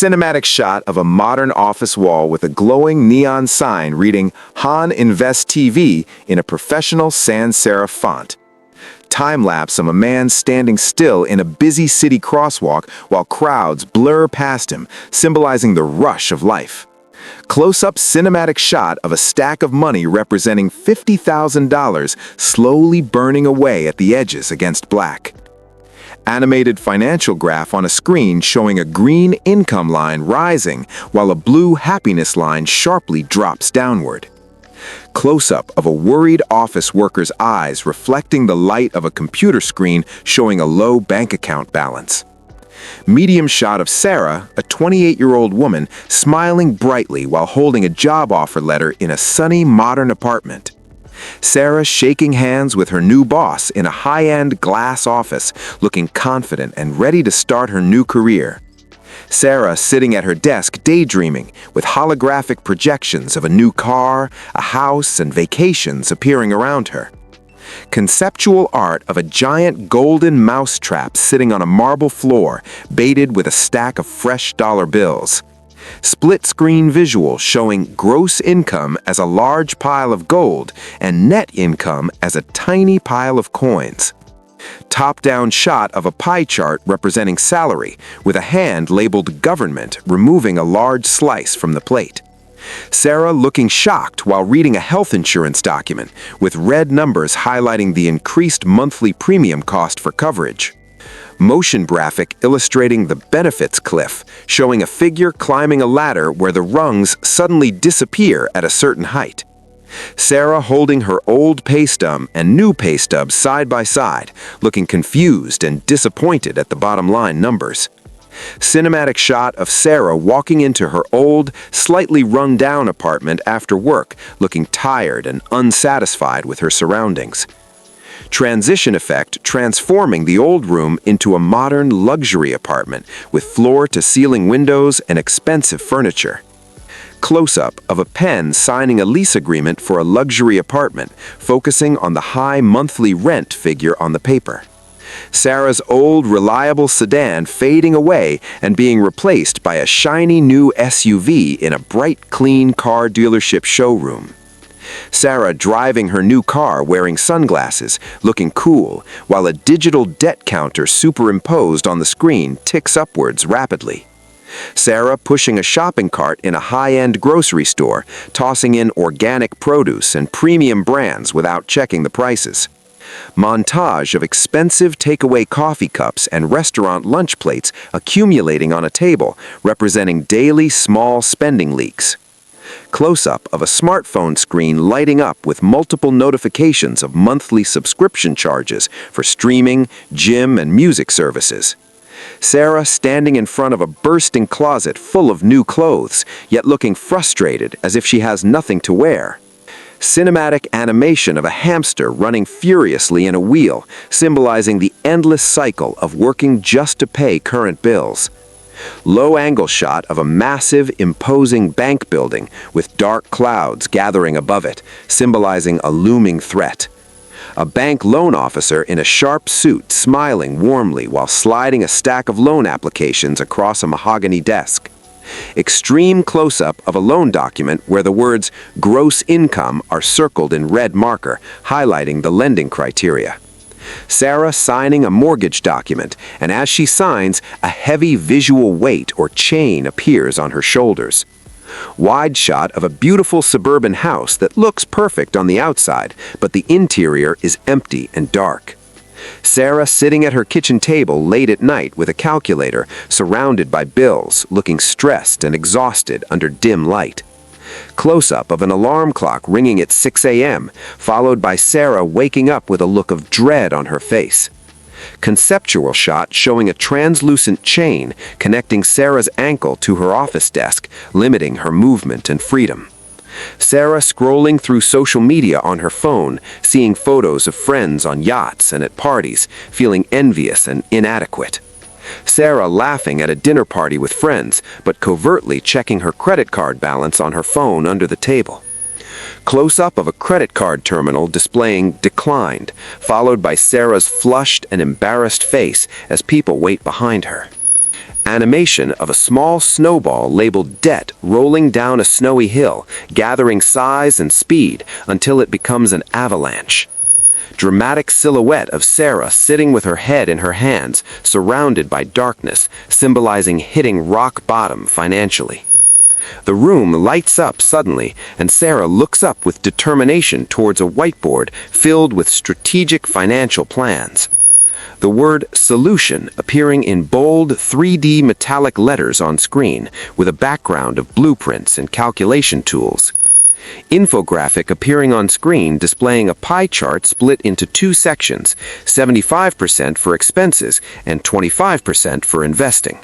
cinematic shot of a modern office wall with a glowing neon sign reading Han Invest TV in a professional sans serif font. Time-lapse of a man standing still in a busy city crosswalk while crowds blur past him, symbolizing the rush of life. Close-up cinematic shot of a stack of money representing $50,000 slowly burning away at the edges against black. Animated financial graph on a screen showing a green income line rising while a blue happiness line sharply drops downward. Close-up of a worried office worker's eyes reflecting the light of a computer screen showing a low bank account balance. Medium shot of Sarah, a 28-year-old woman, smiling brightly while holding a job offer letter in a sunny modern apartment. Sarah shaking hands with her new boss in a high-end glass office, looking confident and ready to start her new career. Sarah sitting at her desk daydreaming, with holographic projections of a new car, a house, and vacations appearing around her. Conceptual art of a giant golden mousetrap sitting on a marble floor, baited with a stack of fresh dollar bills. Split-screen visual showing gross income as a large pile of gold and net income as a tiny pile of coins. Top-down shot of a pie chart representing salary, with a hand labeled government removing a large slice from the plate. Sarah looking shocked while reading a health insurance document, with red numbers highlighting the increased monthly premium cost for coverage. Motion graphic illustrating the benefits cliff, showing a figure climbing a ladder where the rungs suddenly disappear at a certain height. Sarah holding her old pay stub and new pay stub side by side, looking confused and disappointed at the bottom line numbers. Cinematic shot of Sarah walking into her old, slightly run-down apartment after work, looking tired and unsatisfied with her surroundings. Transition effect transforming the old room into a modern luxury apartment with floor-to-ceiling windows and expensive furniture. Close-up of a pen signing a lease agreement for a luxury apartment, focusing on the high monthly rent figure on the paper. Sarah's old, reliable sedan fading away and being replaced by a shiny new SUV in a bright, clean car dealership showroom. Sarah driving her new car wearing sunglasses, looking cool, while a digital debt counter superimposed on the screen ticks upwards rapidly. Sarah pushing a shopping cart in a high-end grocery store, tossing in organic produce and premium brands without checking the prices. Montage of expensive takeaway coffee cups and restaurant lunch plates accumulating on a table, representing daily small spending leaks. Close-up of a smartphone screen lighting up with multiple notifications of monthly subscription charges for streaming, gym, and music services. Sarah standing in front of a bursting closet full of new clothes, yet looking frustrated as if she has nothing to wear. Cinematic animation of a hamster running furiously in a wheel, symbolizing the endless cycle of working just to pay current bills. Low-angle shot of a massive, imposing bank building with dark clouds gathering above it, symbolizing a looming threat. A bank loan officer in a sharp suit smiling warmly while sliding a stack of loan applications across a mahogany desk. Extreme close-up of a loan document where the words gross income are circled in red marker, highlighting the lending criteria. Sarah signing a mortgage document, and as she signs, a heavy visual weight or chain appears on her shoulders. Wide shot of a beautiful suburban house that looks perfect on the outside, but the interior is empty and dark. Sarah sitting at her kitchen table late at night with a calculator, surrounded by bills, looking stressed and exhausted under dim light. Close-up of an alarm clock ringing at 6 a.m., followed by Sarah waking up with a look of dread on her face. Conceptual shot showing a translucent chain connecting Sarah's ankle to her office desk, limiting her movement and freedom. Sarah scrolling through social media on her phone, seeing photos of friends on yachts and at parties, feeling envious and inadequate. Sarah laughing at a dinner party with friends, but covertly checking her credit card balance on her phone under the table. Close-up of a credit card terminal displaying declined, followed by Sarah's flushed and embarrassed face as people wait behind her. Animation of a small snowball labeled debt rolling down a snowy hill, gathering size and speed until it becomes an avalanche. Dramatic silhouette of Sarah sitting with her head in her hands, surrounded by darkness, symbolizing hitting rock bottom financially. The room lights up suddenly, and Sarah looks up with determination towards a whiteboard filled with strategic financial plans. The word solution appearing in bold 3D metallic letters on screen, with a background of blueprints and calculation tools. Infographic appearing on screen displaying a pie chart split into two sections, 75% for expenses and 25% for investing.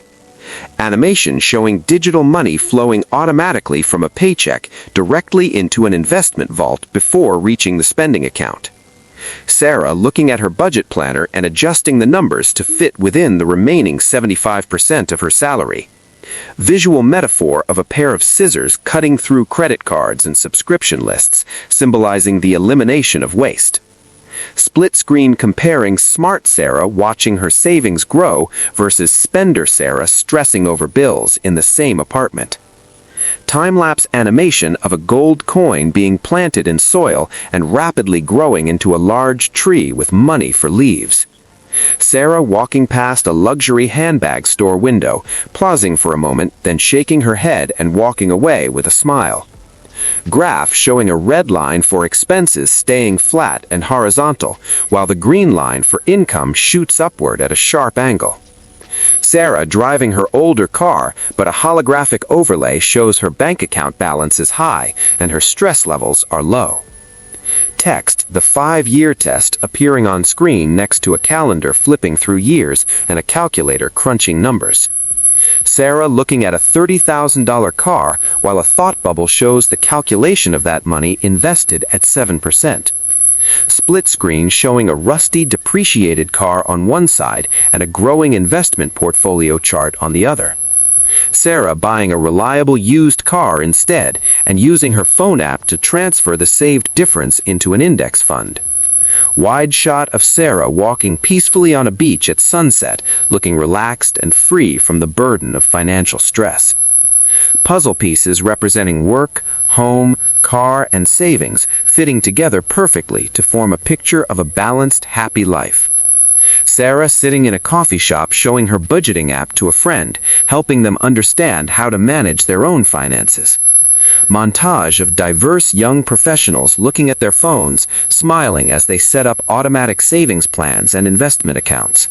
Animation showing digital money flowing automatically from a paycheck directly into an investment vault before reaching the spending account. Sarah looking at her budget planner and adjusting the numbers to fit within the remaining 75% of her salary. Visual metaphor of a pair of scissors cutting through credit cards and subscription lists, symbolizing the elimination of waste. Split screen comparing smart Sarah watching her savings grow versus spender Sarah stressing over bills in the same apartment. Time-lapse animation of a gold coin being planted in soil and rapidly growing into a large tree with money for leaves. Sarah walking past a luxury handbag store window, pausing for a moment, then shaking her head and walking away with a smile. Graph showing a red line for expenses staying flat and horizontal, while the green line for income shoots upward at a sharp angle. Sarah driving her older car, but a holographic overlay shows her bank account balance is high and her stress levels are low. Text, the 5-year test, appearing on screen next to a calendar flipping through years and a calculator crunching numbers. Sarah looking at a $30,000 car while a thought bubble shows the calculation of that money invested at 7%. Split screen showing a rusty, depreciated car on one side and a growing investment portfolio chart on the other. Sarah buying a reliable used car instead and using her phone app to transfer the saved difference into an index fund. Wide shot of Sarah walking peacefully on a beach at sunset, looking relaxed and free from the burden of financial stress. Puzzle pieces representing work, home, car, and savings fitting together perfectly to form a picture of a balanced, happy life. Sarah sitting in a coffee shop showing her budgeting app to a friend, helping them understand how to manage their own finances. Montage of diverse young professionals looking at their phones, smiling as they set up automatic savings plans and investment accounts.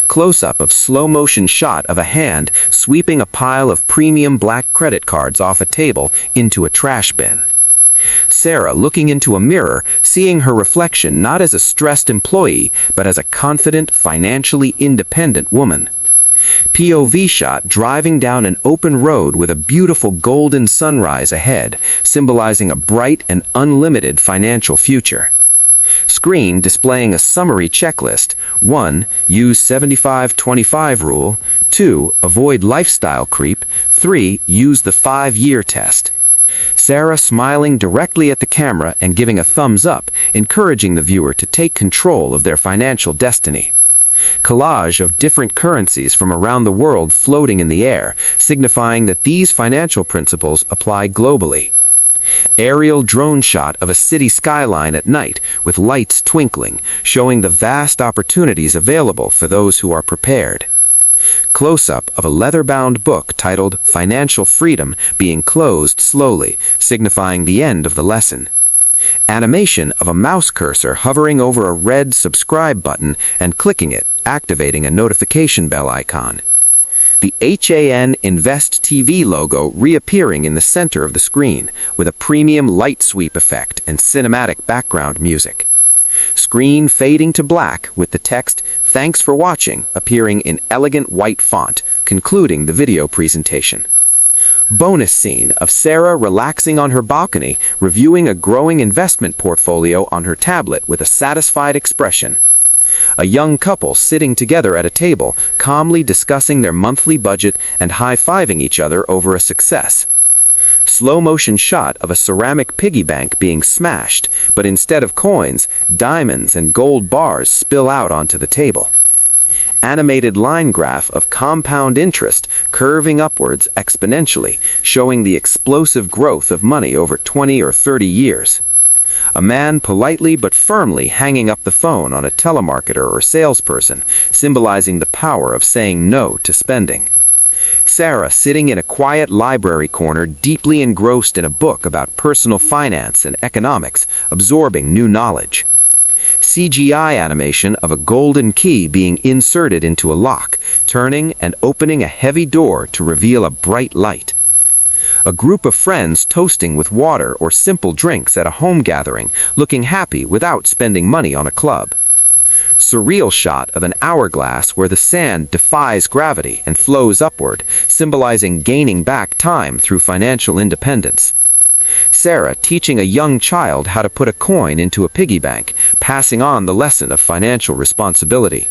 Close-up of slow-motion shot of a hand sweeping a pile of premium black credit cards off a table into a trash bin. Sarah looking into a mirror, seeing her reflection not as a stressed employee, but as a confident, financially independent woman. POV shot driving down an open road with a beautiful golden sunrise ahead, symbolizing a bright and unlimited financial future. Screen displaying a summary checklist. 1. Use 75-25 rule. 2. Avoid lifestyle creep. 3. Use the 5-year test. Sarah smiling directly at the camera and giving a thumbs up, encouraging the viewer to take control of their financial destiny. Collage of different currencies from around the world floating in the air, signifying that these financial principles apply globally. Aerial drone shot of a city skyline at night with lights twinkling, showing the vast opportunities available for those who are prepared. Close-up of a leather-bound book titled Financial Freedom being closed slowly, signifying the end of the lesson. Animation of a mouse cursor hovering over a red subscribe button and clicking it, activating a notification bell icon. The HAN Invest TV logo reappearing in the center of the screen, with a premium light sweep effect and cinematic background music. Screen fading to black with the text, "Thanks for watching," appearing in elegant white font, concluding the video presentation. Bonus scene of Sarah relaxing on her balcony, reviewing a growing investment portfolio on her tablet with a satisfied expression. A young couple sitting together at a table, calmly discussing their monthly budget and high-fiving each other over a success. Slow-motion shot of a ceramic piggy bank being smashed, but instead of coins, diamonds and gold bars spill out onto the table. animated line graph of compound interest curving upwards exponentially, showing the explosive growth of money over 20 or 30 years. A man politely but firmly hanging up the phone on a telemarketer or salesperson, symbolizing the power of saying no to spending. Sarah sitting in a quiet library corner, deeply engrossed in a book about personal finance and economics, absorbing new knowledge. CGI animation of a golden key being inserted into a lock, turning and opening a heavy door to reveal a bright light. A group of friends toasting with water or simple drinks at a home gathering, looking happy without spending money on a club. Surreal shot of an hourglass where the sand defies gravity and flows upward, symbolizing gaining back time through financial independence. Sarah teaching a young child how to put a coin into a piggy bank, passing on the lesson of financial responsibility.